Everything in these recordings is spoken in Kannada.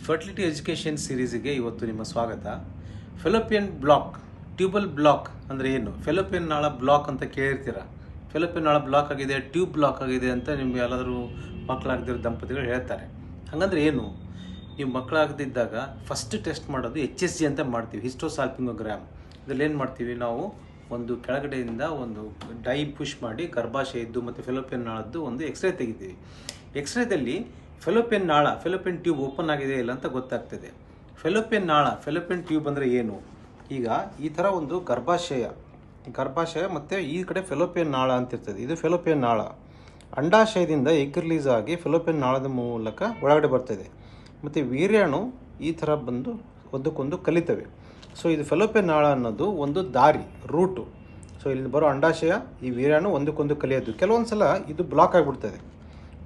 ಫರ್ಟಿಲಿಟಿ ಎಜುಕೇಷನ್ ಸೀರೀಸ್ಗೆ ಇವತ್ತು ನಿಮ್ಮ ಸ್ವಾಗತ. ಫೆಲೋಪಿಯನ್ ಬ್ಲಾಕ್, ಟ್ಯೂಬಲ್ ಬ್ಲಾಕ್ ಅಂದರೆ ಏನು? ಫೆಲೋಪಿಯನ್ ನಾಳ ಬ್ಲಾಕ್ ಅಂತ ಕೇಳಿರ್ತೀರ. ಫೆಲೋಪಿಯನ್ ನಾಳ ಬ್ಲಾಕ್ ಆಗಿದೆ, ಟ್ಯೂಬ್ ಬ್ಲಾಕ್ ಆಗಿದೆ ಅಂತ ನಿಮ್ಗೆ ಎಲ್ಲಾದರೂ ಮಕ್ಕಳಾಗದಿರೋ ದಂಪತಿಗಳು ಹೇಳ್ತಾರೆ. ಹಾಗಂದ್ರೆ ಏನು? ನೀವು ಮಕ್ಕಳಾಗದಿದ್ದಾಗ ಫಸ್ಟ್ ಟೆಸ್ಟ್ ಮಾಡೋದು HSG ಅಂತ ಮಾಡ್ತೀವಿ, ಹಿಸ್ಟೋಸಾಲ್ಪಿಂಗೋಗ್ರಾಮ್. ಇದರಲ್ಲಿ ಏನು ಮಾಡ್ತೀವಿ ನಾವು? ಒಂದು ಕೆಳಗಡೆಯಿಂದ ಒಂದು ಡೈ ಪುಷ್ ಮಾಡಿ ಗರ್ಭಾಶಯದ್ದು ಮತ್ತು ಫೆಲೋಪಿಯನ್ ನಾಳದ್ದು ಒಂದು ಎಕ್ಸ್ರೇ ತೆಗಿತೀವಿ. ಎಕ್ಸ್ರೇದಲ್ಲಿ ಫೆಲೋಪಿಯನ್ ನಾಳ, ಫೆಲೋಪಿಯನ್ ಟ್ಯೂಬ್ ಓಪನ್ ಆಗಿದೆ ಇಲ್ಲ ಅಂತ ಗೊತ್ತಾಗ್ತದೆ. ಫೆಲೋಪಿಯನ್ ನಾಳ, ಫೆಲೋಪಿಯನ್ ಟ್ಯೂಬ್ ಅಂದರೆ ಏನು? ಈಗ ಈ ಥರ ಒಂದು ಗರ್ಭಾಶಯ ಮತ್ತು ಈ ಕಡೆ ಫೆಲೋಪಿಯನ್ ನಾಳ ಅಂತಿರ್ತದೆ. ಇದು ಫೆಲೋಪಿಯನ್ ನಾಳ. ಅಂಡಾಶಯದಿಂದ ಎಗ್ ರಿಲೀಸ್ ಆಗಿ ಫೆಲೋಪಿಯನ್ ನಾಳದ ಮೂಲಕ ಒಳಗಡೆ ಬರ್ತದೆ ಮತ್ತು ವೀರ್ಯಾಣು ಈ ಥರ ಬಂದು ಒಂದಕ್ಕೊಂದು ಕಲಿತವೆ. ಸೊ ಇದು ಫೆಲೋಪಿಯನ್ ನಾಳ ಅನ್ನೋದು ಒಂದು ದಾರಿ, ರೂಟು. ಸೊ ಇಲ್ಲಿ ಬರೋ ಅಂಡಾಶಯ, ಈ ವೀರ್ಯಾಣು ಒಂದಕ್ಕೊಂದು ಕಲಿಯೋದು. ಕೆಲವೊಂದು ಸಲ ಇದು ಬ್ಲಾಕ್ ಆಗಿಬಿಡ್ತದೆ.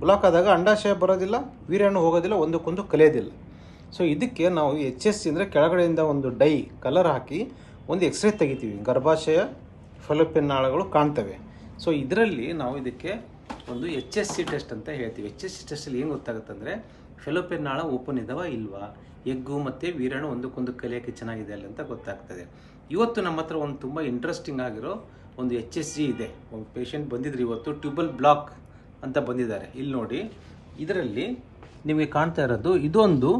ಬ್ಲಾಕ್ ಆದಾಗ ಅಂಡಾಶಯ ಬರೋದಿಲ್ಲ, ವೀರ್ಯಾಣು ಹೋಗೋದಿಲ್ಲ, ಒಂದಕ್ಕೊಂದು ಕಲಿಯೋದಿಲ್ಲ. ಸೊ ಇದಕ್ಕೆ ನಾವು HSG ಅಂದರೆ ಕೆಳಗಡೆಯಿಂದ ಒಂದು ಡೈ ಕಲರ್ ಹಾಕಿ ಒಂದು ಎಕ್ಸ್ರೇ ತೆಗಿತೀವಿ. ಗರ್ಭಾಶಯ, ಫೆಲೋಪಿಯನ್ ನಾಳಗಳು ಕಾಣ್ತವೆ. ಸೊ ಇದರಲ್ಲಿ ನಾವು ಇದಕ್ಕೆ ಒಂದು HSC ಟೆಸ್ಟ್ ಅಂತ ಹೇಳ್ತೀವಿ. HSC ಟೆಸ್ಟಲ್ಲಿ ಏನು ಗೊತ್ತಾಗುತ್ತೆ ಅಂದರೆ ಫೆಲೋಪಿಯನ್ ನಾಳ ಓಪನ್ ಇದ್ದಾವ ಇಲ್ವಾ, ಎಗ್ಗು ಮತ್ತು ವೀರ್ಯಾಣು ಒಂದಕ್ಕೊಂದು ಕಲಿಯೋಕ್ಕೆ ಚೆನ್ನಾಗಿದೆ ಅಲ್ಲ ಅಂತ ಗೊತ್ತಾಗ್ತದೆ. ಇವತ್ತು ನಮ್ಮ ಹತ್ರ ಒಂದು ತುಂಬ ಇಂಟ್ರೆಸ್ಟಿಂಗ್ ಆಗಿರೋ ಒಂದು HSG ಇದೆ. ಒಂದು ಪೇಷಂಟ್ ಬಂದಿದ್ರು ಇವತ್ತು, ಟ್ಯೂಬಲ್ ಬ್ಲಾಕ್ ಅಂತ ಬಂದಿದ್ದಾರೆ. ಇಲ್ಲಿ ನೋಡಿ, ಇದರಲ್ಲಿ ನಿಮಗೆ ಕಾಣ್ತಾ ಇರೋದು ಇದೊಂದು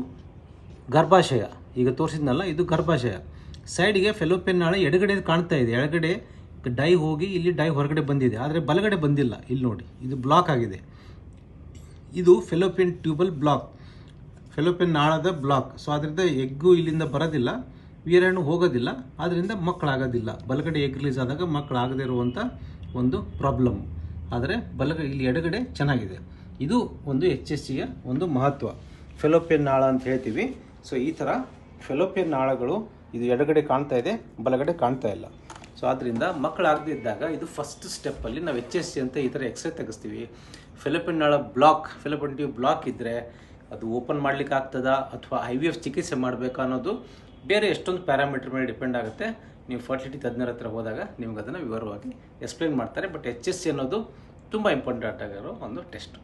ಗರ್ಭಾಶಯ. ಈಗ ತೋರಿಸಿದ್ನಲ್ಲ, ಇದು ಗರ್ಭಾಶಯ. ಸೈಡಿಗೆ ಫೆಲೋಪಿಯನ್ ನಾಳ ಎಡಗಡೆ ಕಾಣ್ತಾ ಇದೆ. ಎಡಗಡೆ ಡೈ ಹೋಗಿ ಇಲ್ಲಿ ಡೈ ಹೊರಗಡೆ ಬಂದಿದೆ, ಆದರೆ ಬಲಗಡೆ ಬಂದಿಲ್ಲ. ಇಲ್ಲಿ ನೋಡಿ, ಇದು ಬ್ಲಾಕ್ ಆಗಿದೆ. ಇದು ಫೆಲೋಪಿಯನ್ ಟ್ಯೂಬಲ್ ಬ್ಲಾಕ್, ಫೆಲೋಪಿಯನ್ ನಾಳದ ಬ್ಲಾಕ್. ಸೊ ಅದರಿಂದ ಎಗ್ಗು ಇಲ್ಲಿಂದ ಬರೋದಿಲ್ಲ, ವೀರ್ಯಾಣು ಹೋಗೋದಿಲ್ಲ, ಆದ್ದರಿಂದ ಮಕ್ಕಳಾಗೋದಿಲ್ಲ. ಬಲಗಡೆ ಎಗ್ ರಿಲೀಸ್ ಆದಾಗ ಮಕ್ಕಳಾಗದೇ ಇರುವಂಥ ಒಂದು ಪ್ರಾಬ್ಲಮ್. ಆದರೆ ಇಲ್ಲಿ ಎಡಗಡೆ ಚೆನ್ನಾಗಿದೆ. ಇದು ಒಂದು HSGಯ ಒಂದು ಮಹತ್ವ. ಫೆಲೋಪಿಯನ್ ನಾಳ ಅಂತ ಹೇಳ್ತೀವಿ. ಸೊ ಈ ಥರ ಫೆಲೋಪಿಯನ್ ನಾಳಗಳು ಇದು ಎಡಗಡೆ ಕಾಣ್ತಾ ಇದೆ, ಬಲಗಡೆ ಕಾಣ್ತಾ ಇಲ್ಲ. ಸೊ ಆದ್ದರಿಂದ ಮಕ್ಕಳಾಗದೇ ಇದ್ದಾಗ ಇದು ಫಸ್ಟ್ ಸ್ಟೆಪ್ಪಲ್ಲಿ ನಾವು HSG ಅಂತ ಈ ಥರ ಎಕ್ಸ್ರೇ ತೆಗೆಸ್ತೀವಿ. ಫೆಲೋಪಿಯನ್ ನಾಳ ಬ್ಲಾಕ್, ಫೆಲೋಪಿಯನ್ ಟ್ಯೂಬ್ ಬ್ಲಾಕ್ ಇದ್ದರೆ ಅದು ಓಪನ್ ಮಾಡ್ಲಿಕ್ಕೆ ಆಗ್ತದಾ ಅಥವಾ IVF ಚಿಕಿತ್ಸೆ ಮಾಡಬೇಕಾ ಅನ್ನೋದು ಬೇರೆ ಎಷ್ಟೊಂದು ಪ್ಯಾರಾಮೀಟರ್ ಮೇಲೆ ಡಿಪೆಂಡ್ ಆಗುತ್ತೆ. ನೀವು ಫರ್ಟಿಲಿಟಿ ತಜ್ಞರ ಹತ್ರ ಹೋದಾಗ ನಿಮ್ಗೆ ಅದನ್ನು ವಿವರವಾಗಿ ಎಕ್ಸ್ಪ್ಲೇನ್ ಮಾಡ್ತಾರೆ. ಬಟ್ HSG ಅನ್ನೋದು ತುಂಬ ಇಂಪಾರ್ಟೆಂಟ್ ಆಗಿರೋ ಒಂದು ಟೆಸ್ಟ್.